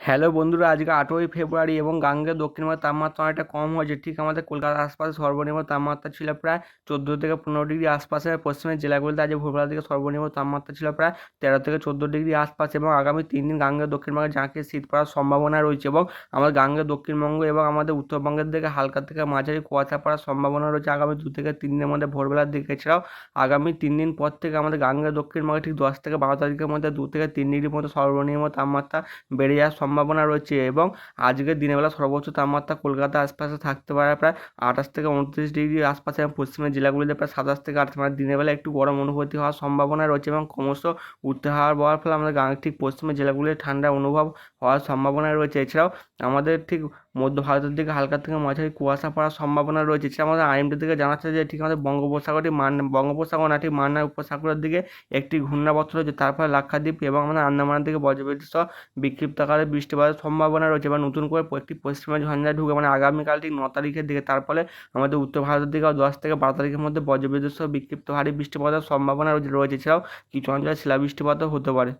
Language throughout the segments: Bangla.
হ্যালো বন্ধুরা, আজকে 8ই ফেব্রুয়ারি এবং গাঙ্গেয় দক্ষিণবঙ্গের তাপমাত্রা অনেকটা কম হয়েছে। ঠিক আমাদের কলকাতার আশপাশে সর্বনিম্ন তাপমাত্রা ছিল প্রায় 14 থেকে 15 ডিগ্রি আশপাশে। পশ্চিমের জেলাগুলিতে আজ ভোরবেলা থেকে সর্বনিম্ন তাপমাত্রা ছিল প্রায় 13 থেকে 14 ডিগ্রি আশপাশে এবং আগামী 3 দিন গাঙ্গেয় দক্ষিণবঙ্গে ঝাঁকিয়ে শীত পড়ার সম্ভাবনা রয়েছে এবং আমাদের গাঙ্গেয় দক্ষিণবঙ্গ এবং আমাদের উত্তরবঙ্গের দিকে হালকা থেকে মাঝারি কুয়াশা পড়ার সম্ভাবনা রয়েছে আগামী 2 থেকে 3 দিনের মধ্যে ভোরবেলার দিকে। এছাড়াও আগামী 3 দিন পর থেকে আমাদের গাঙ্গেয় দক্ষিণবঙ্গে ঠিক 10 থেকে 12 তারিখের মধ্যে 2 থেকে 3 ডিগ্রির মতো সর্বনিম্ন তাপমাত্রা বেড়ে যাওয়ার সম্ভাবনা রয়েছে এবং আজকের দিনের বেলা সর্বোচ্চ তাপমাত্রা কলকাতার আশপাশে থাকতে পারে প্রায় 28 থেকে 29 ডিগ্রির আশপাশে এবং পশ্চিমের জেলাগুলিতে প্রায় 27 থেকে 28, মানে দিনের বেলা একটু গরম অনুভূতি হওয়ার সম্ভাবনা রয়েছে এবং ক্রমশ উত্তর হাওয়া বওয়ার ফলে আমাদের ঠিক পশ্চিমের জেলাগুলিতে ঠান্ডা অনুভব হওয়ার সম্ভাবনা রয়েছে। এছাড়াও আমাদের ঠিক মধ্য ভারতের দিকে হালকা থেকে মাঝারি কুয়াশা পড়ার সম্ভাবনা রয়েছে। এছাড়া আমাদের আইএমডি থেকে জানাচ্ছে যে ঠিক আমাদের বঙ্গোপসাগরটি বঙ্গোপসাগর না ঠিক মান্নার উপসাগরের দিকে একটি ঘূর্ণাবর্ত রয়েছে, তার ফলে লাক্ষাদ্বীপ এবং আমাদের আন্দামানের দিকে বজ্রবিদ্যুৎ সহ বিক্ষিপ্ত আকারে বৃষ্টিপাতের সম্ভাবনা রয়েছে এবং নতুন করে একটি পশ্চিমা ঝঞ্ঝা ঢুকে মানে আগামীকাল ঠিক 9 তারিখের দিকে, তার ফলে আমাদের উত্তর ভারতের দিকে 10 থেকে 12 তারিখের মধ্যে বজ্রবিদ্যুৎ সহ বিক্ষিপ্ত ভারী বৃষ্টিপাতের সম্ভাবনা রয়েছে। এছাড়াও কিছু অঞ্চলে শিলাবৃষ্টিপাতও হতে পারে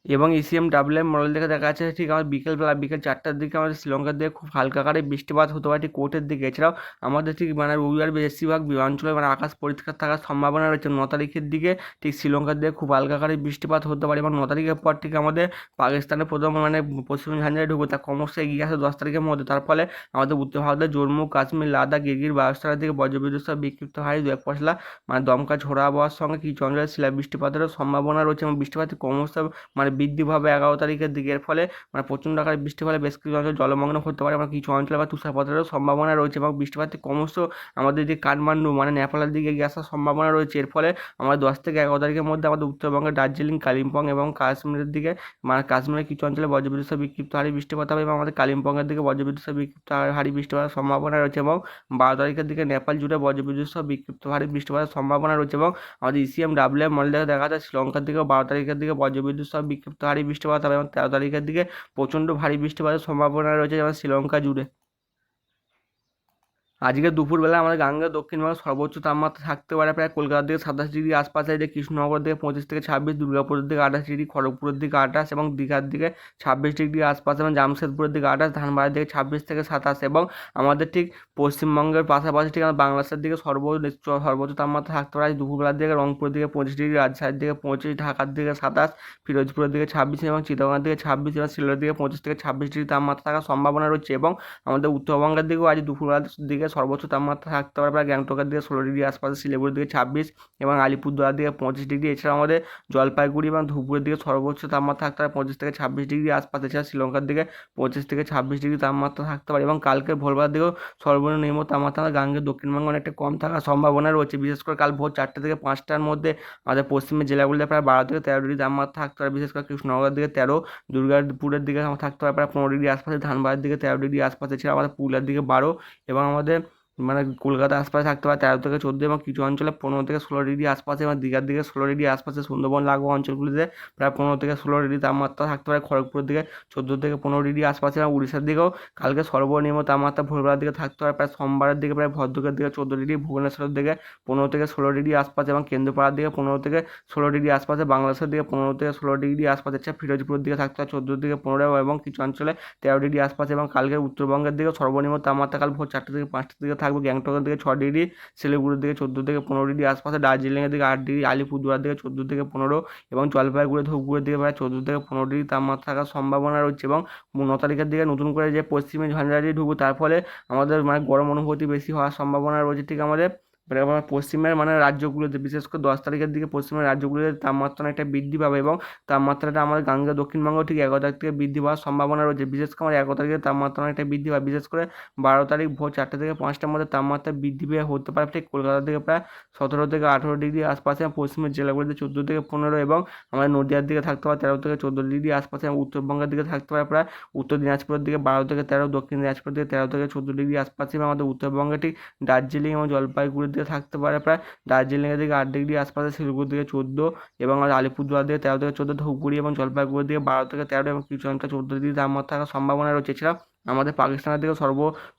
এবং ইসিএমডব্লিউ মডেল থেকে দেখা যাচ্ছে ঠিক আমার বিকেল 4টার দিকে আমাদের শ্রীলঙ্কার দিকে খুব হালকা আকারে বৃষ্টিপাত হতে পারে ঠিক কোর্টের দিকে। এছাড়াও আমাদের ঠিক মানে রবিবার বেশিরভাগ অঞ্চলে মানে আকাশ পরিষ্কার থাকার সম্ভাবনা রয়েছে। 9 তারিখের দিকে ঠিক শ্রীলঙ্কার দিকে খুব হালকা আকারে বৃষ্টিপাত হতে পারে এবং 9 তারিখের পর থেকে আমাদের পাকিস্তানের প্রথম মানে পশ্চিম ঝঞ্ঝায় ঢুকবে, তা ক্রমশ এগিয়ে আসে 10 তারিখের মধ্যে। তার ফলে আমাদের উত্তর ভারতের জম্মু কাশ্মীর লাদাখ গিরগির বায়ুস্থানের দিকে বজ্রবিদ্যুৎ সহ বিক্ষিপ্ত হারি 2-1 পশলা মানে দমকা ঝোড়ো আবহাওয়ার সঙ্গে কিছু অঞ্চলে শিলাবৃষ্টিপাতেরও সম্ভাবনা রয়েছে এবং বৃষ্টিপাত ক্রমশ মানে বৃদ্ধি পাবে 11 তারিখের দিকে। এর ফলে মানে প্রচণ্ড আকারে বৃষ্টির ফলে বেশ কিছু অঞ্চল জলমগ্ন হতে পারে এবং কিছু অঞ্চলে আবার তুষারপাতেরও সম্ভাবনা রয়েছে এবং বৃষ্টিপাত ক্রমশ আমাদের যে কাঠমান্ডু মানে নেপালের দিকে এগিয়ে আসার সম্ভাবনা রয়েছে। এর ফলে আমরা 10 থেকে 11 তারিখের মধ্যে আমাদের উত্তরবঙ্গের দার্জিলিং, কালিম্পং এবং কাশ্মীরের দিকে মানে কাশ্মীরের কিছু অঞ্চলে বজ্রবিদ্যুৎ সহ বিক্ষিপ্ত হারি বৃষ্টিপাত হবে এবং আমাদের কালিম্পংয়ের দিকে বজ্রবিদ্যুৎ সহ বিক্ষিপ্ত হারি বৃষ্টিপাতের সম্ভাবনা রয়েছে এবং 12 তারিখের দিকে নেপাল জুড়ে বজ্রবিদ্যুৎ সহ বিক্ষিপ্ত হারি বৃষ্টিপাতের সম্ভাবনা রয়েছে এবং আমাদের ইসিএমডব্লিউ মডেল থেকে দেখা যায় শ্রীলঙ্কার দিকেও 12 তারিখের দিকে বজ্রবিদ্যুৎ সহ বিক্ষিপ্ত হারি বৃষ্টিপাত হবে এবং 13 তারিখের দিকে প্রচণ্ড ভারী বৃষ্টিপাতের সম্ভাবনা রয়েছে যেমন শ্রীলঙ্কা জুড়ে। আজকে দুপুরবেলা আমাদের গাঙ্গেয় দক্ষিণবঙ্গের সর্বোচ্চ তাপমাত্রা থাকতে পারে প্রায় কলকাতার দিকে 27 ডিগ্রি আশপাশে, যে কৃষ্ণনগর দিকে 25 থেকে 26, দুর্গাপুরের দিকে 28 ডিগ্রি, খড়গপুরের দিকে 28 এবং দীঘার দিকে 26 ডিগ্রি আশপাশে এবং জামশেদপুরের দিকে 28, ধানবাদের দিকে 26 থেকে 27 এবং আমাদের ঠিক পশ্চিমবঙ্গের পাশাপাশি ঠিক আমাদের বাংলাদেশের দিকে সর্বোচ্চ তাপমাত্রা থাকতে পারে দুপুরবেলার দিকে রংপুরের দিকে 25 ডিগ্রি, রাজশাহীর দিকে 25, ঢাকার দিকে 27, ফিরোজপুরের দিকে 26 এবং চিটাগংয়ের দিকে 26 এবং সিলেটের দিকে 25 থেকে 26 ডিগ্রি তাপমাত্রা থাকার সম্ভাবনা রয়েছে এবং আমাদের উত্তরবঙ্গের দিকেও আজ দুপুরবেলার দিকে সর্বোচ্চ তাপমাত্রা থাকতে পারে প্রায় গ্যাংটকের দিকে 16 ডিগ্রি আশপাশে, শিলিগুড়ির দিকে 26 এবং আলিপুরদুয়ার দিকে 25 ডিগ্রি। এছাড়া আমাদের জলপাইগুড়ি এবং ধুপগুড়ির দিকে সর্বোচ্চ তাপমাত্রা থাকতে পারে 25 থেকে 26 ডিগ্রি আশপাশে। এছাড়া শ্রীলঙ্কার দিকে 25 থেকে 26 ডিগ্রি তাপমাত্রা থাকতে পারে এবং কালকে ভোরবেলার দিকেও সর্বনিম্ন তাপমাত্রা গাঙ্গেয় দক্ষিণবঙ্গে অনেকটা কম থাকার সম্ভাবনা রয়েছে। বিশেষ করে কাল ভোর 4টে থেকে 5টার মধ্যে আমাদের পশ্চিমের জেলাগুলিতে প্রায় 12 থেকে 13 ডিগ্রি তাপমাত্রা থাকতে পারে, বিশেষ করে কৃষ্ণনগরের দিকে 13, দুর্গাপুরের দিকে থাকতে পারে প্রায় 15 ডিগ্রি আশপাশে, ধানবাদের দিকে 13 ডিগ্রি আশপাশে, এছাড়া আমাদের পুরুলিয়ার দিকে 12 এবং আমাদের মানে কলকাতার আশপাশে থাকতে পারে 13 থেকে 14 এবং কিছু অঞ্চলে 15 থেকে 16 ডিগ্রি আশপাশে এবং দীঘার দিকে 16 ডিগ্রি আশপাশে, সুন্দরবন লাগোয়া অঞ্চলগুলিতে প্রায় 15 থেকে 16 ডিগ্রি তাপমাত্রা থাকতে পারে, খড়গপুরের দিকে 14 থেকে 15 ডিগ্রি আশপাশে এবং উড়িষ্যার দিকেও কালকে সর্বনিম্ন তাপমাত্রা ভোরবেলার দিকে থাকতে পারে প্রায় সোমবারের দিকে প্রায় ভদ্রকের দিকে 14 ডিগ্রি, ভুবনেশ্বরের দিকে 15 থেকে 16 ডিগ্রি আশপাশে এবং কেন্দ্রপাড়ার দিকে 15 থেকে 16 ডিগ্রি আশপাশে, বাংলাদেশের দিকে 15 থেকে 16 ডিগ্রি আশপাশে, এছাড়া ফিরোজপুরের দিকে থাকতে পারে 14 থেকে 15 এবং কিছু অঞ্চলে 13 ডিগ্রি আশপাশে এবং কালকে উত্তরবঙ্গের দিকে সর্বনিম্ন তাপমাত্রা কাল ভোর 4টে থেকে 5টার দিকে থাকবে গ্যাংটকের দিকে 6 ডিগ্রি, শিলিগুড়ির দিকে 14 থেকে 15 ডিগ্রি আশপাশে, দার্জিলিংয়ের দিকে 8 ডিগ্রি, আলিপুরদুয়ার দিকে 14 থেকে 15 এবং জলপাইগুড়ি ধূপগুড়ির দিকে প্রায় 14 থেকে 15 ডিগ্রি তাপমাত্রা থাকার সম্ভাবনা রয়েছে এবং 9 তারিখের দিকে নতুন করে যে পশ্চিমে ঝঞ্ঝাটি ঢুকবে তার ফলে আমাদের মানে গরম অনুভূতি বেশি হওয়ার সম্ভাবনা রয়েছে ঠিক আমাদের আবার পশ্চিমের মানে রাজ্যগুলোতে, বিশেষ করে 10 তারিখের দিকে পশ্চিমের রাজ্যগুলোতে তাপমাত্রা অনেকটা বৃদ্ধি পাবে এবং তাপমাত্রাটা আমাদের গাঙ্গেয় দক্ষিণবঙ্গ ঠিক 11 তারিখ থেকে বৃদ্ধি পাওয়ার সম্ভাবনা রয়েছে। বিশেষ করে আমার 11 তারিখের তাপমাত্রা অনেকটা বৃদ্ধি পাবে, বিশেষ করে 12 তারিখ ভোর 4টে থেকে 5টার মধ্যে তাপমাত্রা বৃদ্ধি পেয়ে হতে পারে ঠিক কলকাতা থেকে প্রায় 17 থেকে 18 ডিগ্রি আশপাশে, পশ্চিমের জেলাগুলিতে 14 থেকে 15 এবং আমাদের নদীয়ার দিকে থাকতে পারে 13 থেকে 14 ডিগ্রি আশপাশে এবং উত্তরবঙ্গের দিকে থাকতে পারে প্রায় উত্তর দিনাজপুরের দিকে 12 থেকে 13, দক্ষিণ দিনাজপুরের দিকে 13 থেকে 14 ডিগ্রি আশপাশে এবং আমাদের উত্তরবঙ্গে ঠিক দার্জিলিং এবং জলপাইগুড়ির দিকে থাকতে পারে প্রায় দার্জিলিংয়ের দিকে 8 ডিগ্রি আশপাশে, শিলিগুড়ির দিকে 14 এবং আলিপুরদুয়ার দিকে 13 থেকে 14, ধূপগুড়ি এবং জলপাইগুড়ির দিকে 12 থেকে 13 এবং কিছু অঞ্চলে 14 ডিগ্রি তাপমাত্রা থাকার সম্ভাবনা রয়েছে। এছাড়া আমাদের পাকিস্তানের দিকে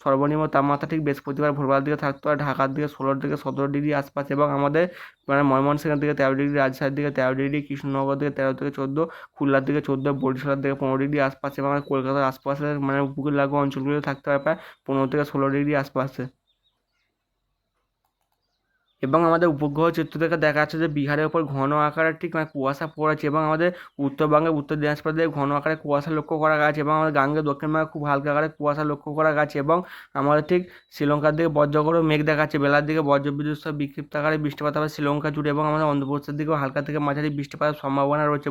সর্বনিম্ন তাপমাত্রা ঠিক বৃহস্পতিবার ভোরবেলার দিকে থাকতে পারে ঢাকার দিকে 16 থেকে 17 ডিগ্রি আশপাশ, এবং আমাদের মানে ময়মনসিংহের দিকে 13 ডিগ্রি, রাজশাহীর দিকে 13 ডিগ্রি, কৃষ্ণনগর দিকে 13 থেকে 14, খুলনার দিকে 14, বরিশালের দিকে 15 ডিগ্রি আশপাশ, এবং কলকাতার আশপাশে মানে উপকূল লাগোয়া অঞ্চলগুলো থাকতে পারে প্রায় 15 থেকে 16 ডিগ্রি আশপাশে। এবং আমাদের উপগ্রহ চিত্র থেকে দেখা যাচ্ছে যে বিহারের ওপর ঘন আকারের ঠিক মানে কুয়াশা পড়েছে, এবং আমাদের উত্তরবঙ্গে উত্তর দিনাজপুর দিকে ঘন আকারে কুয়াশা লক্ষ্য করা গেছে, এবং আমাদের গাঙ্গেয় দক্ষিণবঙ্গে খুব হালকা আকারে কুয়াশা লক্ষ্য করা গেছে, এবং আমাদের ঠিক শ্রীলঙ্কার দিকে বজ্রগড় মেঘ দেখাচ্ছে, বেলার দিকে বজ্রবিদ্যুৎ সহ বিক্ষিপ্ত আকারে বৃষ্টিপাত হবে শ্রীলঙ্কা জুড়ে, এবং আমাদের অন্ধ্রপ্রদেশের দিকেও হালকা থেকে মাঝারি বৃষ্টিপাতের সম্ভাবনা রয়েছে।